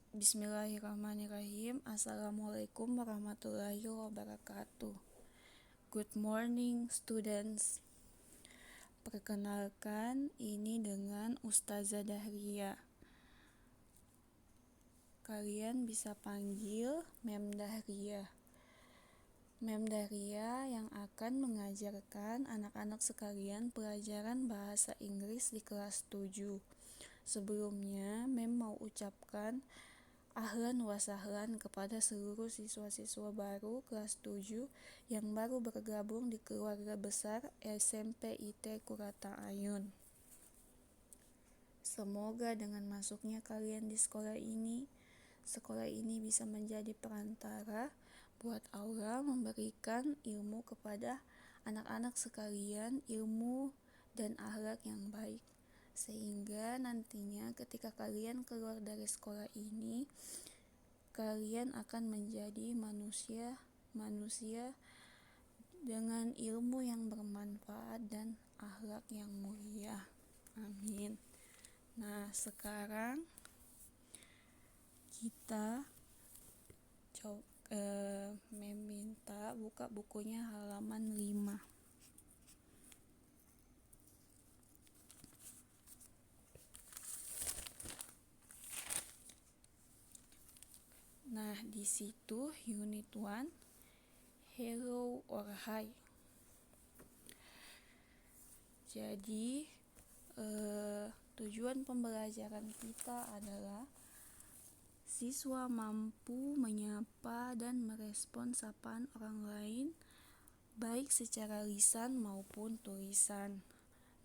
Bismillahirrahmanirrahim. Assalamualaikum warahmatullahi wabarakatuh. Good morning students. Perkenalkan, ini dengan Ustazah Dahria. Kalian bisa panggil Mem Dahria. Mem Dahria yang akan mengajarkan anak-anak sekalian pelajaran bahasa Inggris di kelas 7. Sebelumnya, Mem mau ucapkan ahlan wa sahlan kepada seluruh siswa-siswa baru kelas 7 yang baru bergabung di keluarga besar SMP IT Qurrata Ayun. Semoga dengan masuknya kalian di sekolah ini bisa menjadi perantara buat Allah memberikan ilmu kepada anak-anak sekalian, ilmu dan akhlak yang baik. Sehingga nantinya ketika kalian keluar dari sekolah ini, kalian akan menjadi manusia dengan ilmu yang bermanfaat dan akhlak yang mulia. Amin. Nah, sekarang kita meminta buka bukunya halaman 5. Nah, di situ unit 1, hello or hi. Jadi, tujuan pembelajaran kita adalah siswa mampu menyapa dan merespon sapaan orang lain, baik secara lisan maupun tulisan.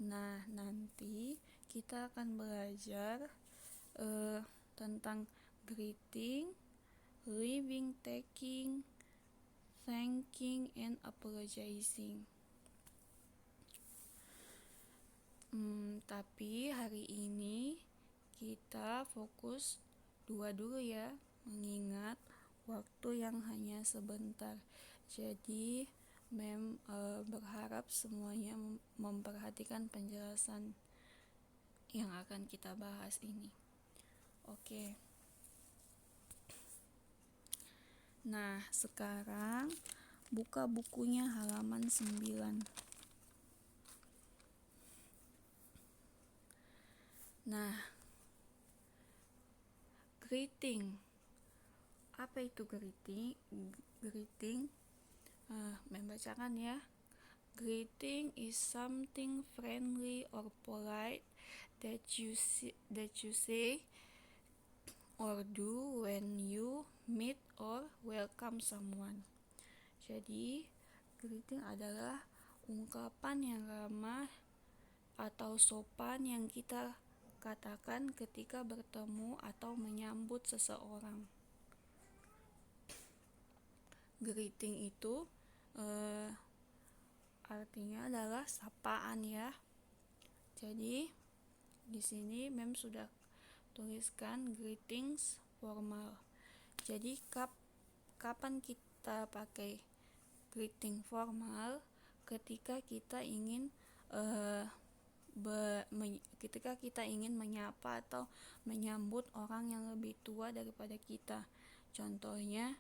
Nah, nanti kita akan belajar tentang greeting, leaving, taking, thanking, and apologizing. Tapi hari ini kita fokus 2 dulu ya, mengingat waktu yang hanya sebentar. Jadi Mem berharap semuanya memperhatikan penjelasan yang akan kita bahas ini. Oke. Nah, sekarang buka bukunya halaman 9. Nah, greeting. Apa itu greeting? Membacakan ya. Greeting is something friendly or polite that you say or do when you meet or welcome someone. Jadi, greeting adalah ungkapan yang ramah atau sopan yang kita katakan ketika bertemu atau menyambut seseorang. Greeting itu artinya adalah sapaan ya. Jadi di sini Mem sudah tuliskan greetings formal. Jadi kapan kita pakai greeting formal? Ketika kita ingin menyapa atau menyambut orang yang lebih tua daripada kita. Contohnya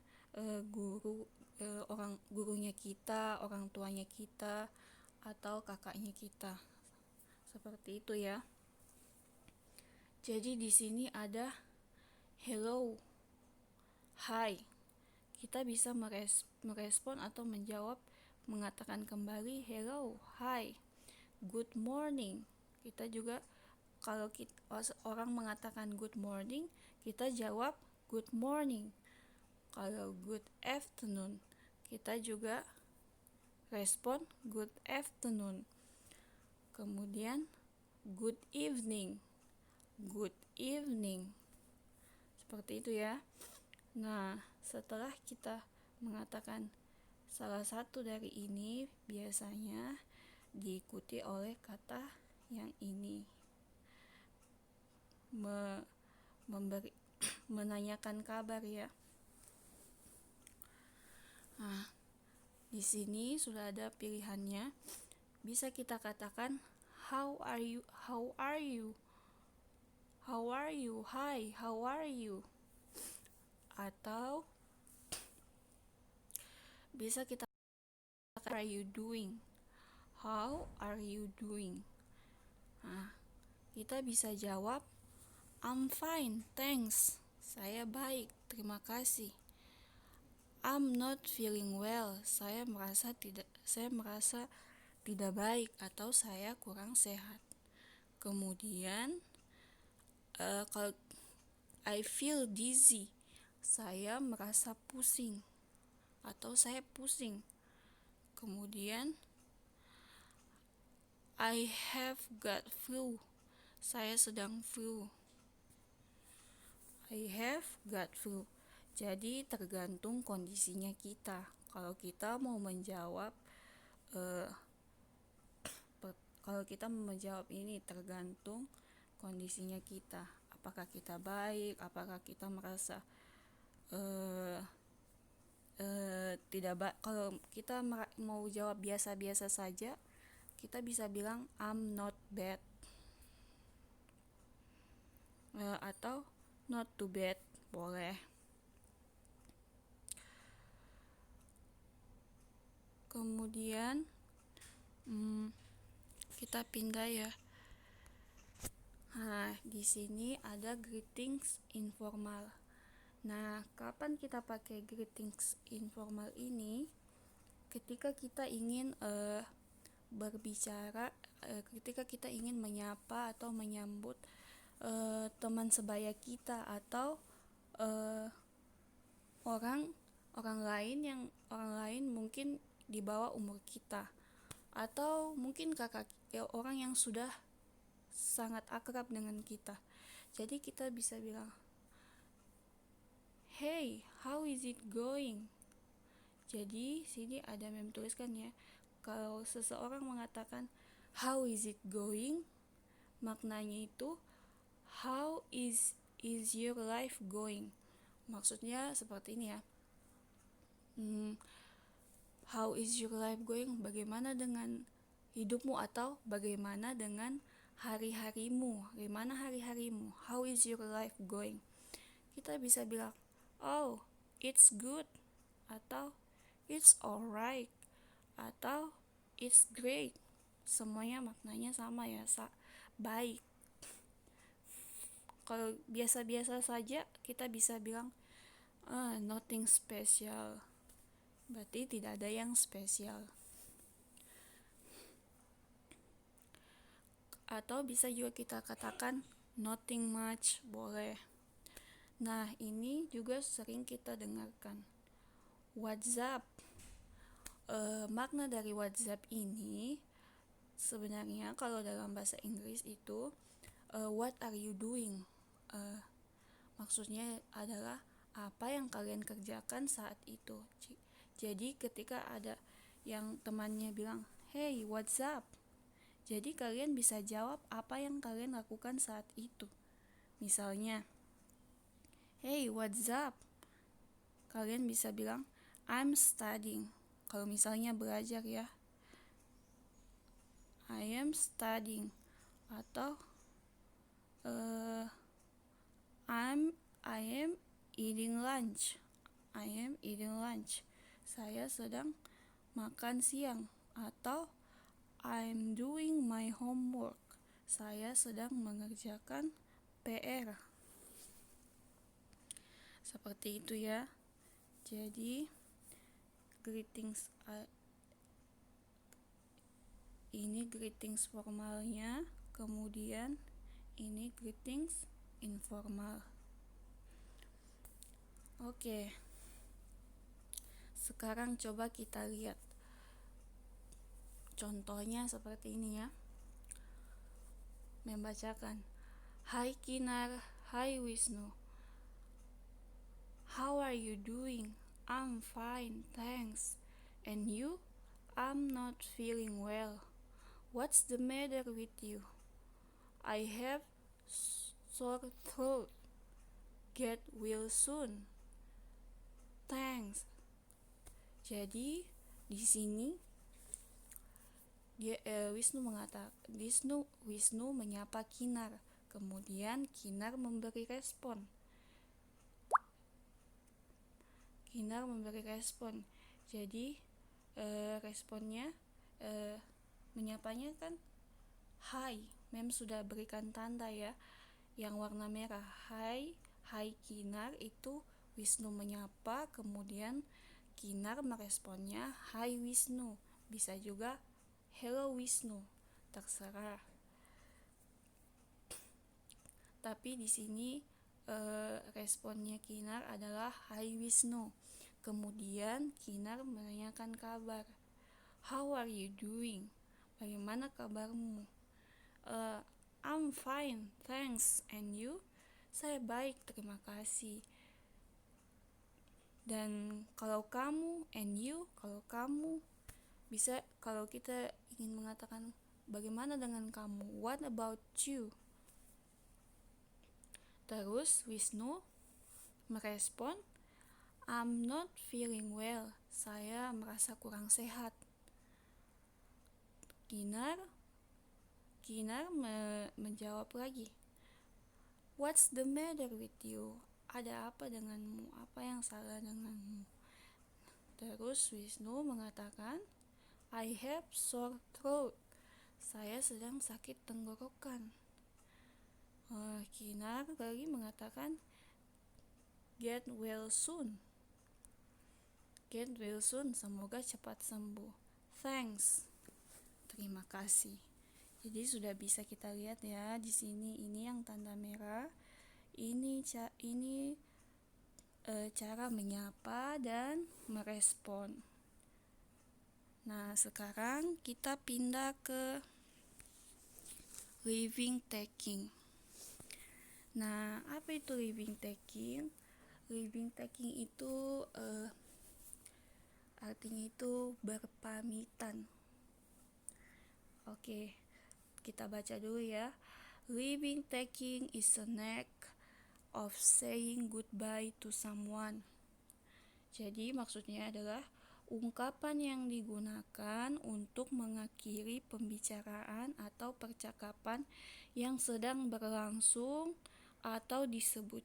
gurunya kita, orang tuanya kita, atau kakaknya kita. Seperti itu ya. Jadi di sini ada hello, hi. Kita bisa merespon atau menjawab, mengatakan kembali hello, hi, good morning. Kita juga kalau orang mengatakan good morning, kita jawab good morning. Kalau good afternoon, kita juga respon good afternoon. Kemudian good evening. Seperti itu ya. Nah, setelah kita mengatakan salah satu dari ini, biasanya diikuti oleh kata yang ini. Menanyakan kabar ya. Nah, di sini sudah ada pilihannya. Bisa kita katakan how are you? Hi, how are you? Atau bisa kita kata, are you doing? How are you doing? Nah, kita bisa jawab, I'm fine, thanks. Saya baik, terima kasih. I'm not feeling well. Saya merasa tidak baik atau saya kurang sehat. Kemudian kalau I feel dizzy, saya merasa pusing atau saya pusing. Kemudian I have got flu, saya sedang flu. I have got flu. Jadi tergantung kondisinya kita. Kalau kita mau menjawab ini tergantung kondisinya kita. Apakah kita baik, apakah kita merasa tidak baik. Kalau kita mau jawab biasa-biasa saja, kita bisa bilang I'm not bad, atau not too bad, boleh. Kemudian kita pindah ya. Nah, di sini ada greetings informal. Nah, kapan kita pakai greetings informal ini? Ketika kita ingin berbicara, ketika kita ingin menyapa atau menyambut teman sebaya kita atau orang lain mungkin di bawah umur kita, atau mungkin orang yang sudah sangat akrab dengan kita. Jadi kita bisa bilang, hey, how is it going? Jadi sini ada mem tuliskan ya. Kalau seseorang mengatakan how is it going, maknanya itu how is your life going. Maksudnya seperti ini ya. How is your life going? Bagaimana dengan hidupmu atau bagaimana dengan hari-harimu? Bagaimana hari-harimu? How is your life going? Kita bisa bilang, oh, it's good, atau it's alright, atau it's great. Semuanya maknanya sama ya, baik. Kalau biasa-biasa saja kita bisa bilang nothing special. Berarti tidak ada yang spesial. Atau bisa juga kita katakan nothing much, boleh. Nah, ini juga sering kita dengarkan. WhatsApp. Makna dari WhatsApp ini sebenarnya kalau dalam bahasa Inggris itu what are you doing? Maksudnya adalah apa yang kalian kerjakan saat itu. Jadi ketika ada yang temannya bilang, hey, what's up? Jadi kalian bisa jawab apa yang kalian lakukan saat itu. Misalnya, hey, what's up? Kalian bisa bilang, I'm studying. Kalau misalnya belajar ya, I am studying. Atau I am eating lunch. I am eating lunch. Saya sedang makan siang. Atau I'm doing my homework. Saya sedang mengerjakan PR. Seperti itu ya. Jadi greetings ini greetings formalnya, kemudian ini greetings informal. Oke. Sekarang coba kita lihat contohnya seperti ini ya. Membacakan, Hai Kinar, Hai Wisnu. How are you doing? I'm fine, thanks. And you? I'm not feeling well. What's the matter with you? I have sore throat. Get well soon. Thanks. Jadi di sini Wisnu menyapa Kinar. Kemudian Kinar memberi respon. Kinar memberi respon. Jadi responnya menyapanya kan hai. Mem sudah berikan tanda ya, yang warna merah. Hai, hai Kinar, itu Wisnu menyapa, kemudian Kinar meresponnya hai Wisnu. Bisa juga hello Wisnu, terserah. Tapi di sini responnya Kinar adalah hai Wisnu. Kemudian Kinar menanyakan kabar. How are you doing? Bagaimana kabarmu? I'm fine, thanks. And you? Saya baik, terima kasih. Dan kalau kamu, and you, kalau kamu, bisa kalau kita ingin mengatakan bagaimana dengan kamu? What about you? Terus Wisnu merespon, I'm not feeling well. Saya merasa kurang sehat. Kinar menjawab lagi, What's the matter with you? Ada apa denganmu? Apa yang salah denganmu? Terus Wisnu mengatakan, I have sore throat. Saya sedang sakit tenggorokan. Kinar lagi mengatakan, Get well soon. Get well soon, semoga cepat sembuh. Thanks. Terima kasih. Jadi sudah bisa kita lihat ya di sini, ini yang tanda merah. Ini cara menyapa dan merespon. Nah, sekarang kita pindah ke living taking. Nah, apa itu living taking? Living taking itu artinya itu berpamitan. Oke, kita baca dulu ya. Living taking is an act of saying goodbye to someone. Jadi maksudnya adalah ungkapan yang digunakan untuk mengakhiri pembicaraan atau percakapan yang sedang berlangsung, atau disebut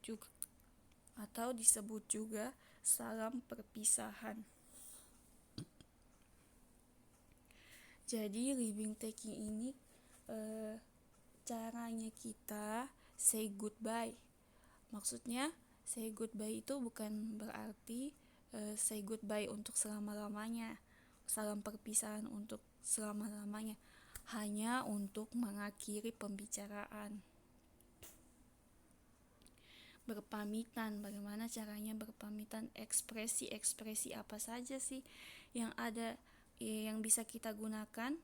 juga salam perpisahan. Jadi living taking ini caranya kita say goodbye. Maksudnya say goodbye itu bukan berarti say goodbye untuk selama-lamanya, salam perpisahan untuk selama-lamanya, hanya untuk mengakhiri pembicaraan. Berpamitan, bagaimana caranya berpamitan? Ekspresi apa saja sih yang ada, yang bisa kita gunakan?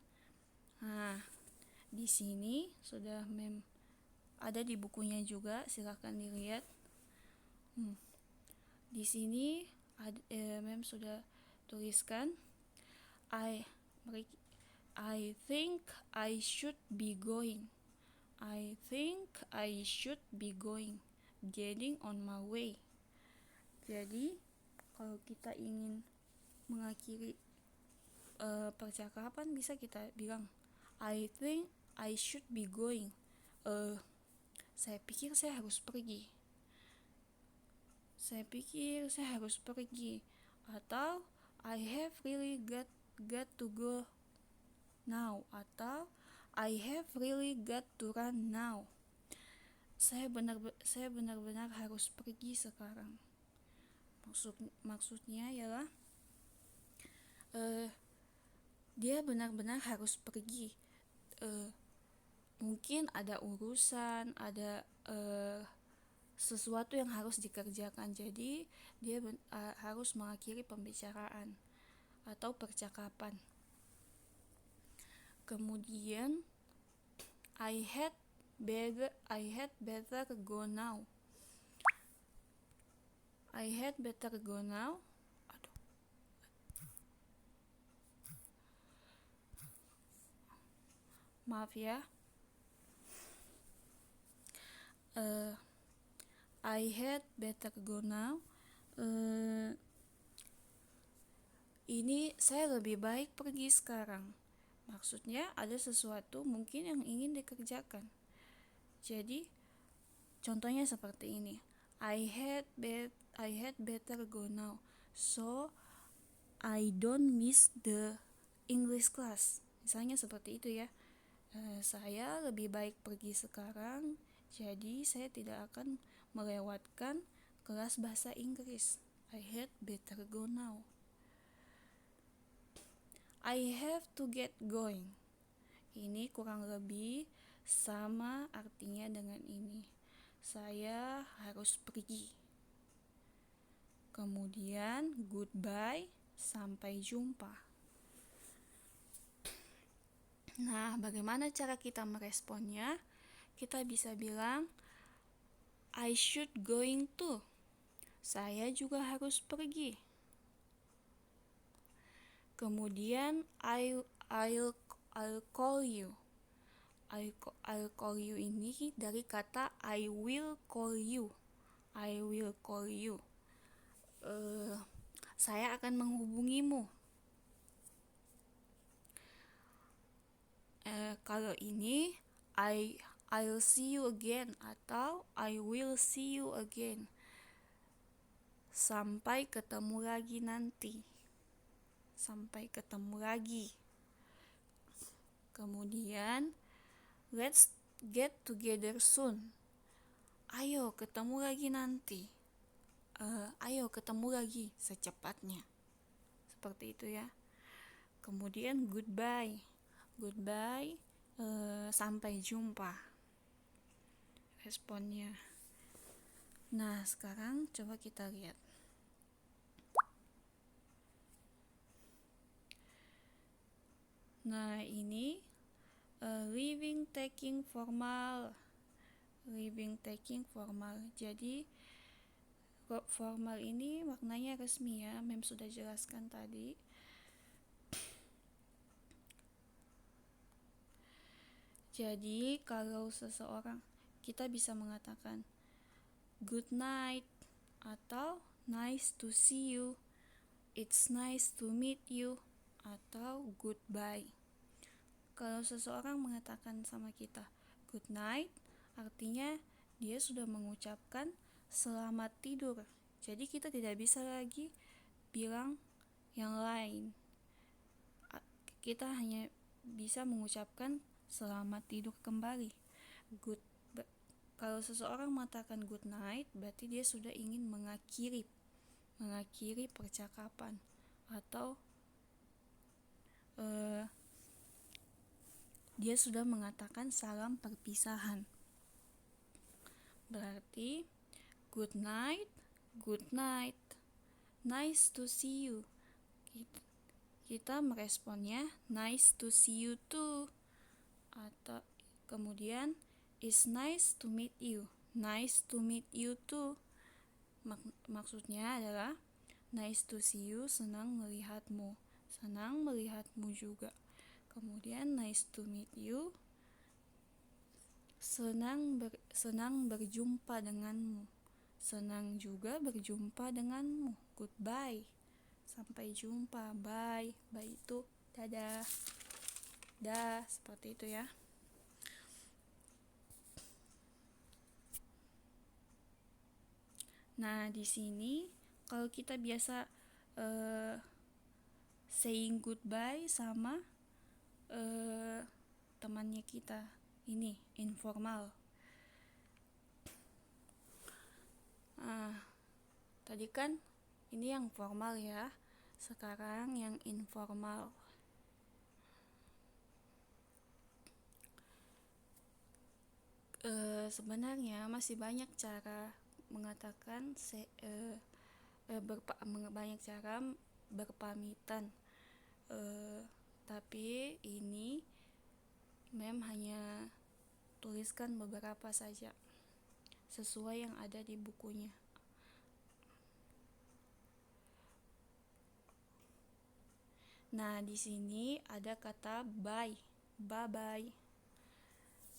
Nah, di sini sudah ada di bukunya juga, silakan dilihat. Di sini mem sudah tuliskan, I think I should be going. I think I should be going. Getting on my way. Jadi kalau kita ingin mengakhiri percakapan, bisa kita bilang I think I should be going. Saya pikir saya harus pergi. Atau I have really got to go now. Atau I have really got to run now. Saya benar-benar harus pergi sekarang. Maksudnya ialah dia benar-benar harus pergi. Mungkin ada urusan, ada sesuatu yang harus dikerjakan. Jadi dia harus mengakhiri pembicaraan atau percakapan. Kemudian I had better go now. I had better go now. Maaf ya. I had better go now. Ini saya lebih baik pergi sekarang. Maksudnya ada sesuatu mungkin yang ingin dikerjakan. Jadi contohnya seperti ini. I had better go now. so I don't miss the English class. Misalnya seperti itu ya. Saya lebih baik pergi sekarang, jadi saya tidak akan melewatkan kelas bahasa Inggris. I had better go now. I have to get going. Ini kurang lebih sama artinya dengan ini. Saya harus pergi. Kemudian goodbye, sampai jumpa. Nah, bagaimana cara kita meresponnya? Kita bisa bilang I should going to. Saya juga harus pergi. Kemudian I'll call you. I'll call you ini dari kata I will call you. I will call you. Saya akan menghubungimu. Kalau ini I'll see you again atau I will see you again. Sampai ketemu lagi nanti. Sampai ketemu lagi. Kemudian let's get together soon. Ayo ketemu lagi nanti. Ayo ketemu lagi secepatnya. Seperti itu ya. Kemudian goodbye. Goodbye, sampai jumpa. Responnya. Nah, sekarang coba kita lihat. Nah, ini living taking formal. Living taking formal. Jadi formal ini maknanya resmi ya. Mem sudah jelaskan tadi. Jadi kalau seseorang, kita bisa mengatakan good night atau nice to see you, it's nice to meet you, atau goodbye. Kalau seseorang mengatakan sama kita good night, artinya dia sudah mengucapkan selamat tidur. Jadi kita tidak bisa lagi bilang yang lain. Kita hanya bisa mengucapkan selamat tidur kembali. Kalau seseorang mengatakan good night, berarti dia sudah ingin mengakhiri percakapan atau dia sudah mengatakan salam perpisahan. Berarti good night, nice to see you. Kita meresponnya nice to see you too. Atau kemudian it's nice to meet you too. Maksudnya adalah nice to see you, senang melihatmu juga. Kemudian nice to meet you, senang berjumpa denganmu, senang juga berjumpa denganmu. Goodbye, sampai jumpa. Bye itu dadah. Seperti itu ya. Nah, di sini kalau kita biasa saying goodbye sama temannya kita, ini informal. Tadi kan ini yang formal ya. Sekarang yang informal. Sebenarnya masih banyak cara mengatakan banyak cara berpamitan, tapi ini Mem hanya tuliskan beberapa saja sesuai yang ada di bukunya. Nah, di sini ada kata bye. Bye.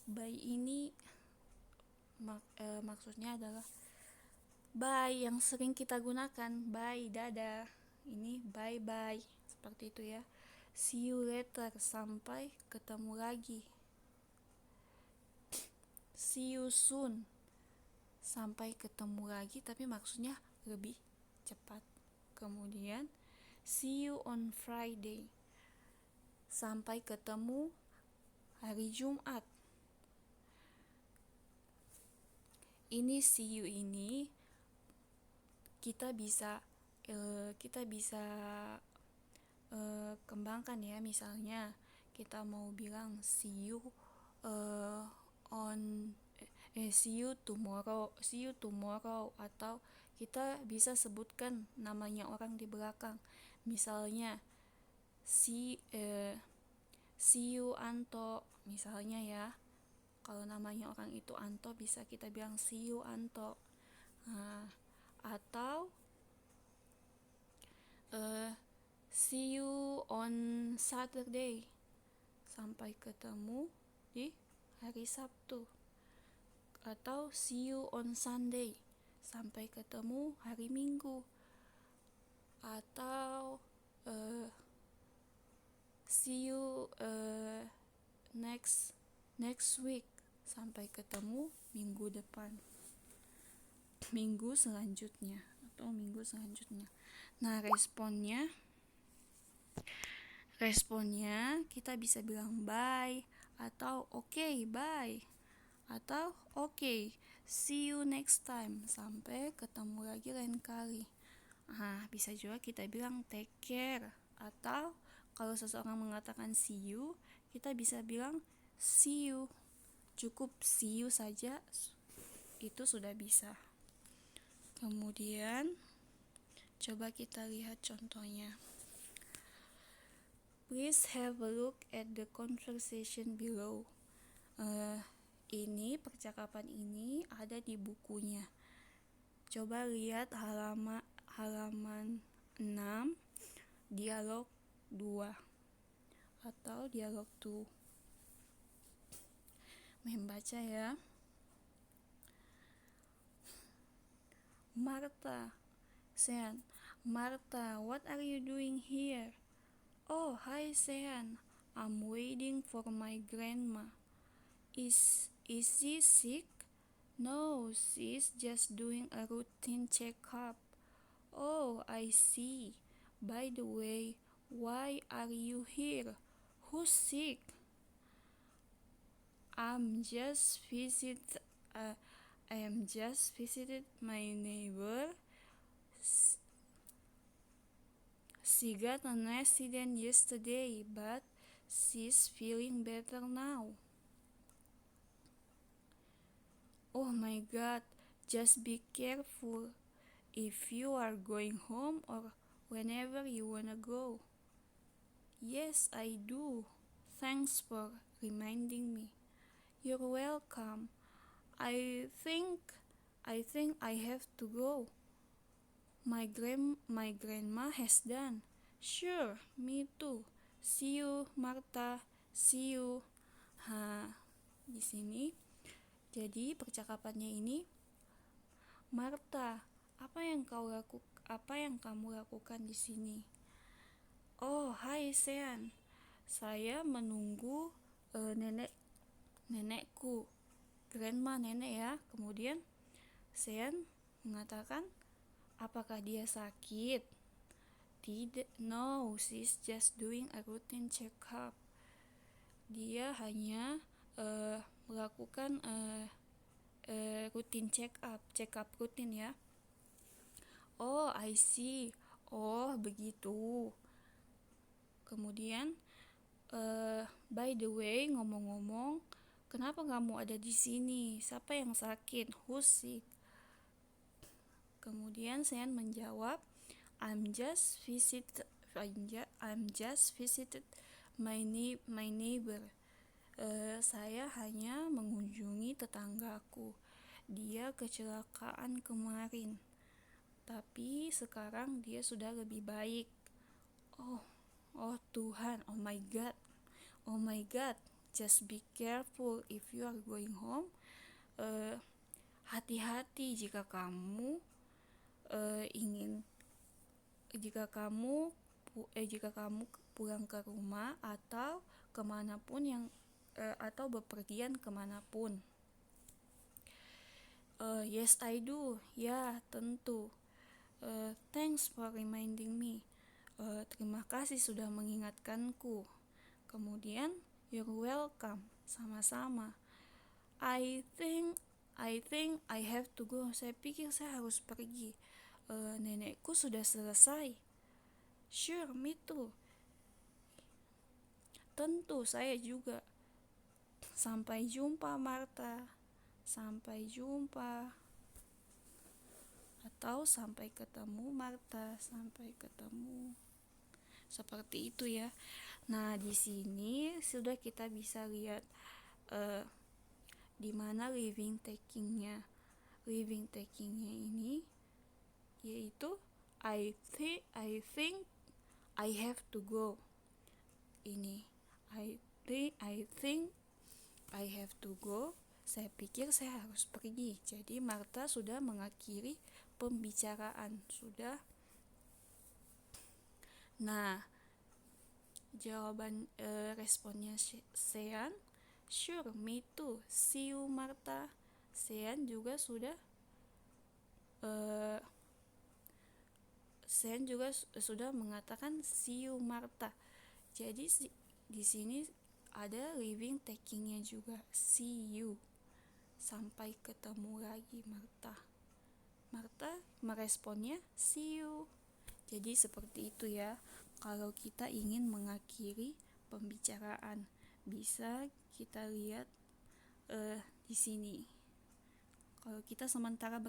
Bye ini maksudnya adalah bye yang sering kita gunakan. Bye, dadah. Ini bye. Seperti itu ya. See you later, sampai ketemu lagi. See you soon, sampai ketemu lagi, tapi maksudnya lebih cepat, Kemudian see you on Friday. Sampai ketemu hari Jumat. Ini see you ini kita bisa kembangkan ya. Misalnya kita mau bilang see you see you tomorrow, atau kita bisa sebutkan namanya orang di belakang. Misalnya see you Anto, misalnya ya. Kalau namanya orang itu Anto, bisa kita bilang see you Anto. Atau see you on Saturday. Sampai ketemu di hari Sabtu. Atau see you on Sunday. Sampai ketemu hari Minggu. Atau see you next week. Sampai ketemu minggu depan. Minggu selanjutnya. Nah, responnya kita bisa bilang bye, atau okay, bye, atau okay, see you next time, sampai ketemu lagi lain kali. Bisa juga kita bilang take care, atau kalau seseorang mengatakan see you, kita bisa bilang see you. Cukup see you saja, itu sudah bisa. Kemudian coba kita lihat contohnya. Please have a look at the conversation below. Ini percakapan ini ada di bukunya. Coba lihat halaman 6, dialog 2 atau dialog 2. Membaca ya. Martha, Sean. Martha, what are you doing here? Oh, hi Sean. I'm waiting for my grandma. Is she sick? No, she's just doing a routine checkup. Oh, I see. By the way, why are you here? Who's sick? I am just visited my neighbor. She got an accident yesterday, but she's feeling better now. Oh my God, just be careful if you are going home or whenever you wanna go. Yes, I do. Thanks for reminding me. You're welcome. I think I have to go. My grandma has done. Sure, me too. See you, Martha. See you. Di sini. Jadi percakapannya ini, Martha, apa yang kamu lakukan di sini? Oh, hai Sean. Saya menunggu nenekku. Grandma, nenek ya. Kemudian Sean mengatakan, apakah dia sakit? Tidak, no, she's just doing a routine check-up. Dia hanya melakukan routine check-up rutin ya. Oh, I see. Oh, begitu. Kemudian, by the way, ngomong-ngomong, kenapa kamu ada di sini? Siapa yang sakit? Who's sick? Kemudian Sean menjawab, I'm just visited my neighbor. Saya hanya mengunjungi tetanggaku. Dia kecelakaan kemarin, tapi sekarang dia sudah lebih baik. Oh Tuhan, oh my God, just be careful if you are going home. Hati-hati jika kamu jika kamu pulang ke rumah atau kemanapun atau bepergian kemanapun. Yes, I do. Ya, tentu. Thanks for reminding me. Terima kasih sudah mengingatkanku. Kemudian, you're welcome. Sama-sama. I think I have to go. Saya pikir saya harus pergi. Nenekku sudah selesai. Sure, me too. Tentu, saya juga. Sampai jumpa, Martha. Sampai jumpa. Atau sampai ketemu, Martha. Sampai ketemu. Seperti itu ya. Nah, di sini sudah kita bisa lihat di mana living takingnya. Living takingnya ini yaitu I think I have to go. Ini I think I have to go. Saya pikir saya harus pergi. Jadi Martha sudah mengakhiri pembicaraan. Sudah. Nah, jawaban responnya Sean, sure, me too. See you, Martha. Sean juga sudah mengatakan see you, Martha. Jadi di sini ada living takingnya juga, see you. Sampai ketemu lagi, Martha. Martha meresponnya see you. Jadi seperti itu ya. Kalau kita ingin mengakhiri pembicaraan, bisa kita lihat di sini. Kalau kita sementara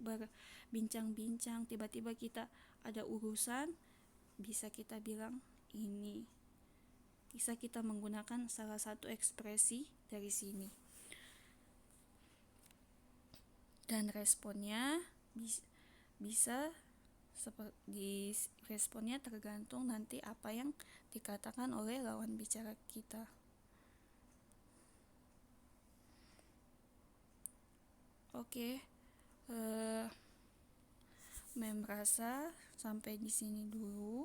berbincang-bincang, tiba-tiba kita ada urusan, bisa kita bilang ini. Bisa kita menggunakan salah satu ekspresi dari sini. Dan responnya bisa seperti responnya tergantung nanti apa yang dikatakan oleh lawan bicara kita. Oke, Mem rasa sampai di sini dulu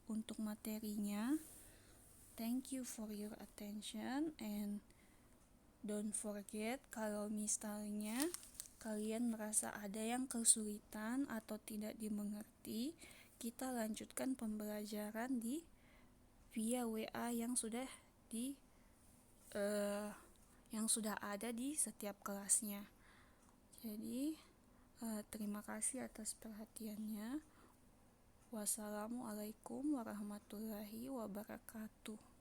untuk materinya. Thank you for your attention and don't forget kalau misalnya kalian merasa ada yang kesulitan atau tidak dimengerti, kita lanjutkan pembelajaran via WA yang sudah ada di setiap kelasnya. Jadi terima kasih atas perhatiannya. Wassalamualaikum warahmatullahi wabarakatuh.